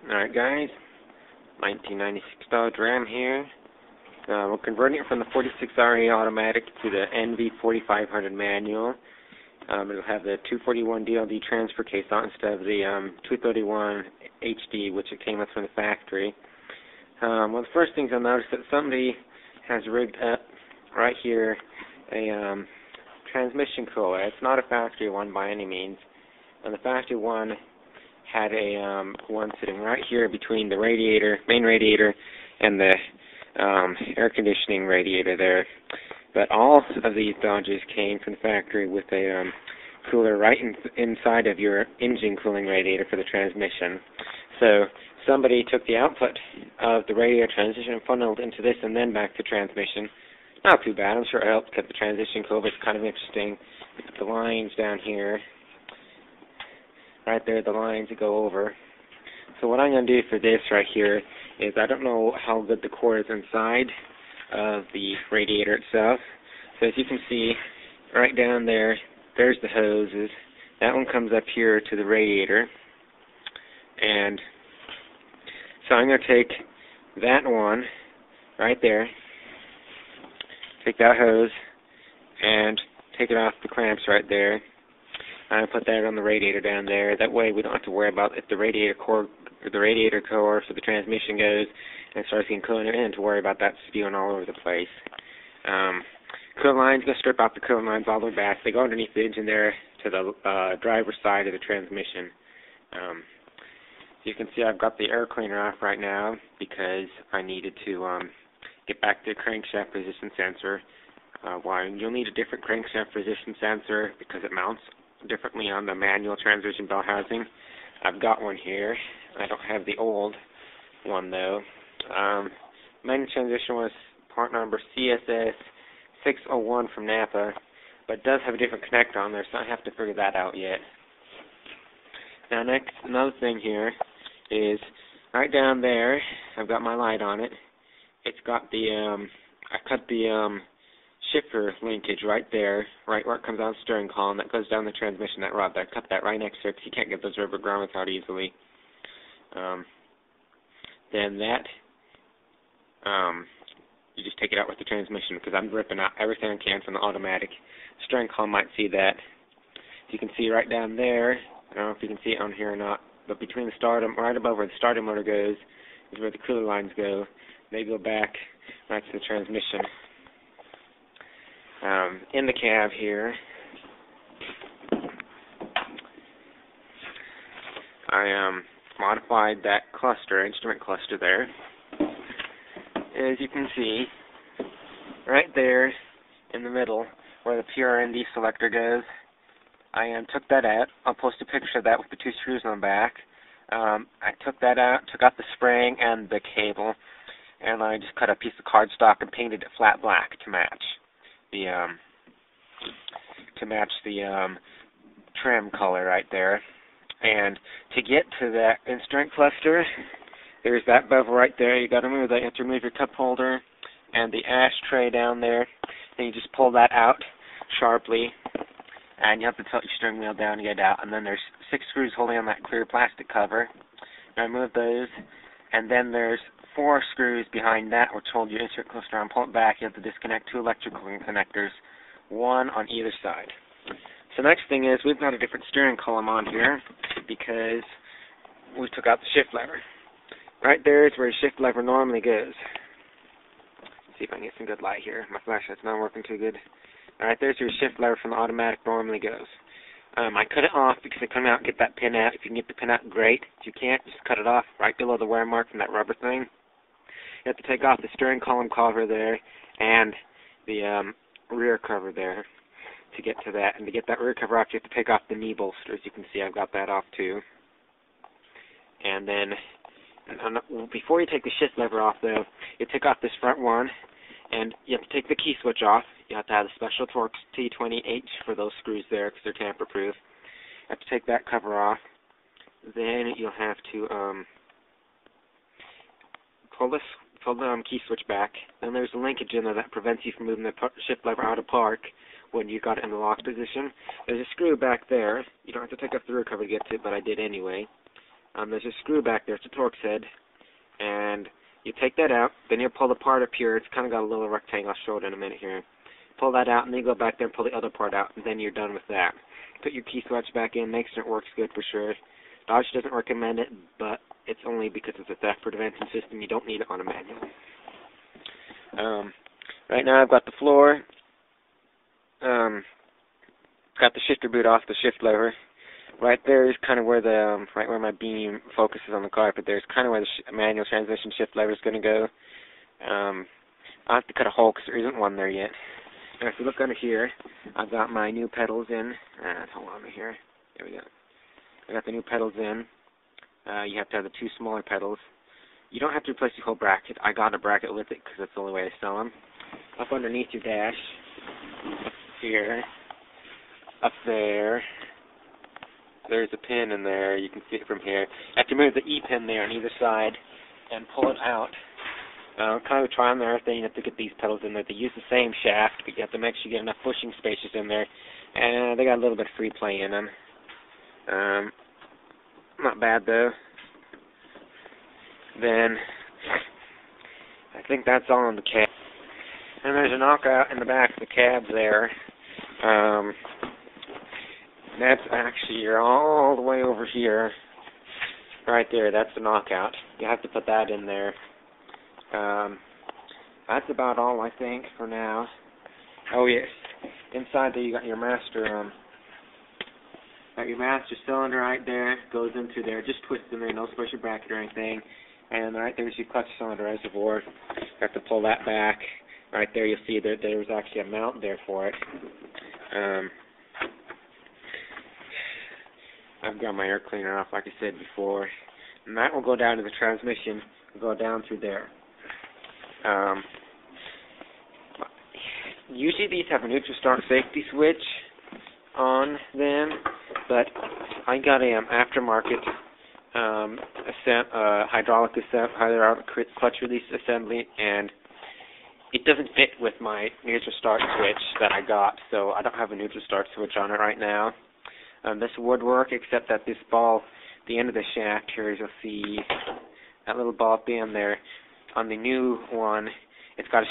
Alright guys, 1996 Dodge Ram here. We're converting it from the 46RE automatic to the NV4500 manual. It'll have the 241 DLD transfer case on instead of the 231 HD, which it came with from the factory. One of the first things I'll notice that somebody has rigged up right here a transmission cooler. It's not a factory one by any means. And the factory one had a one sitting right here between the main radiator, and the air conditioning radiator there. But all of these Dodges came from the factory with a cooler right inside of your engine cooling radiator for the transmission. So somebody took the output of the radiator transition and funneled into this and then back to transmission. Not too bad. I'm sure it helped keep the transition cool, but it's kind of interesting. We put the lines down here. Right there, the lines that go over. So what I'm going to do for this right here is, I don't know how good the core is inside of the radiator itself. So as you can see, right down there, there's the hoses. That one comes up here to the radiator. And so I'm going to take that one right there, take that hose, and take it off the clamps right there. I put that on the radiator down there. That way we don't have to worry about if the radiator core for the transmission goes and starts getting coolant in, to worry about that spewing all over the place. Coolant lines, go strip out the coolant lines all the way back. They go underneath the engine there to the driver's side of the transmission. You can see I've got the air cleaner off right now because I needed to get back to the crankshaft position sensor. Why? You'll need a different crankshaft position sensor because it mounts differently on the manual transmission bell housing. I've got one here. I don't have the old one though. Manual transmission was part number CSS 601 from Napa, but it does have a different connector on there, so I have to figure that out yet. Now next, another thing here is right down there, I've got my light on it. It's got the I cut the shifter linkage right there, right where it comes out of the steering column. That goes down the transmission, that rod there. I cut that right next to it because you can't get those rubber grommets out easily. Then that, you just take it out with the transmission, because I'm ripping out everything I can from the automatic. The steering column might see that. You can see right down there, I don't know if you can see it on here or not, but between the starter, right above where the starter motor goes, is where the cooler lines go. They go back right to the transmission. In the cab here, I modified that cluster, instrument cluster there. As you can see, right there in the middle where the PRND selector goes, I took that out. I'll post a picture of that with the two screws on the back. I took that out, took out the spring and the cable, and I just cut a piece of cardstock and painted it flat black to match the trim color right there. And to get to that instrument cluster, there's that bevel right there. You got to remove that. You have to remove your cup holder and the ashtray down there. Then you just pull that out sharply, and you have to tilt your steering wheel down to get it out. And then there's 6 screws holding on that clear plastic cover. Now remove those, and then there's 4 screws behind that which hold your instrument cluster on. Pull it back. You have to disconnect 2 electrical connectors, 1 on either side. So next thing is, we've got a different steering column on here because we took out the shift lever. Right there is where the shift lever normally goes. Let's see if I can get some good light here. My flashlight's not working too good. Alright, there's where your shift lever from the automatic normally goes. I cut it off because I come out and get that pin out. If you can get the pin out, great. If you can't, just cut it off right below the wear mark from that rubber thing. You have to take off the steering column cover there and the rear cover there to get to that. And to get that rear cover off, you have to take off the knee bolster. As you can see, I've got that off too. And then, before you take the shift lever off though, you take off this front one, and you have to take the key switch off. You have to have the Special Torx T20H for those screws there because they're tamper-proof. You have to take that cover off. Then you'll have to pull the key switch back. Then there's a linkage in there that prevents you from moving the shift lever out of park when you got it in the lock position. There's a screw back there. You don't have to take off the rear cover to get to it, but I did anyway. there's a screw back there. It's a Torx head, and you take that out. Then you pull the part up here. It's kind of got a little rectangle. I'll show it in a minute here. Pull that out, and then you go back there and pull the other part out, and then you're done with that. Put your key switch back in. Make sure it works good for sure. Dodge doesn't recommend it, but it's only because it's a theft prevention system. You don't need it on a manual. Right now I've got the floor. Got the shifter boot off the shift lever. Right there is kind of where the right where my beam focuses on the carpet. There's kind of where the manual transmission shift lever is going to go. I have to cut a hole because there isn't one there yet. Now, if you look under here, I've got my new pedals in. Hold on here. There we go. I got the new pedals in. You have to have the two smaller pedals. You don't have to replace the whole bracket. I got a bracket with it because that's the only way I sell them. Up underneath your dash, up here, up there, there's a pin in there. You can see it from here. You have to move the E-pin there on either side and pull it out. Kind of a trial and error thing. You have to get these pedals in there. They use the same shaft, but you have to make sure you get enough bushing spaces in there. And they got a little bit of free play in them. Not bad though. Then I think that's all on the cab. And there's a knockout in the back of the cab there. That's actually all the way over here. Right there, that's the knockout. You have to put that in there. That's about all I think for now. Oh yes, inside there you got your master. Got your master cylinder right there. Goes into there. Just twist in there. No special bracket or anything. And right there's your clutch cylinder reservoir. You have to pull that back. Right there you'll see that there's actually a mount there for it. I've got my air cleaner off like I said before. And that will go down to the transmission. Go down through there. Usually these have a neutral start safety switch on them, but I got a hydraulic clutch release assembly, and it doesn't fit with my neutral start switch that I got, so I don't have a neutral start switch on it right now. This would work, except that this ball, the end of the shaft here, you'll see that little ball at the end there. On the new one, it's got a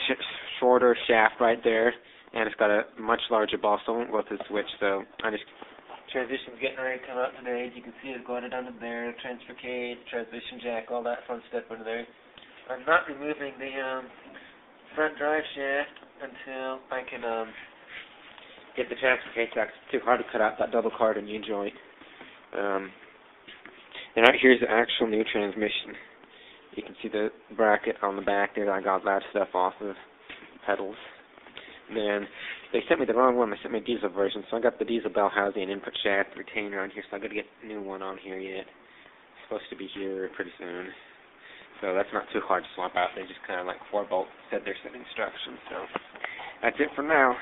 shorter shaft right there, and it's got a much larger ball, so I won't go with the switch. So transition's getting ready to come out today. As you can see, it's going under there, transfer cage, transmission jack, all that fun stuff under there. I'm not removing the front drive shaft until I can get the transfer case out. It's too hard to cut out that double card and U-joint. And right here's the actual new transmission. You can see the bracket on the back there. I got that stuff off of pedals. Then they sent me the wrong one. They sent me a diesel version, so I got the diesel bell housing and input shaft retainer on here, so I got to get a new one on here yet. It's supposed to be here pretty soon. So that's not too hard to swap out. They just kind of like 4-bolt said their set instructions. So that's it for now.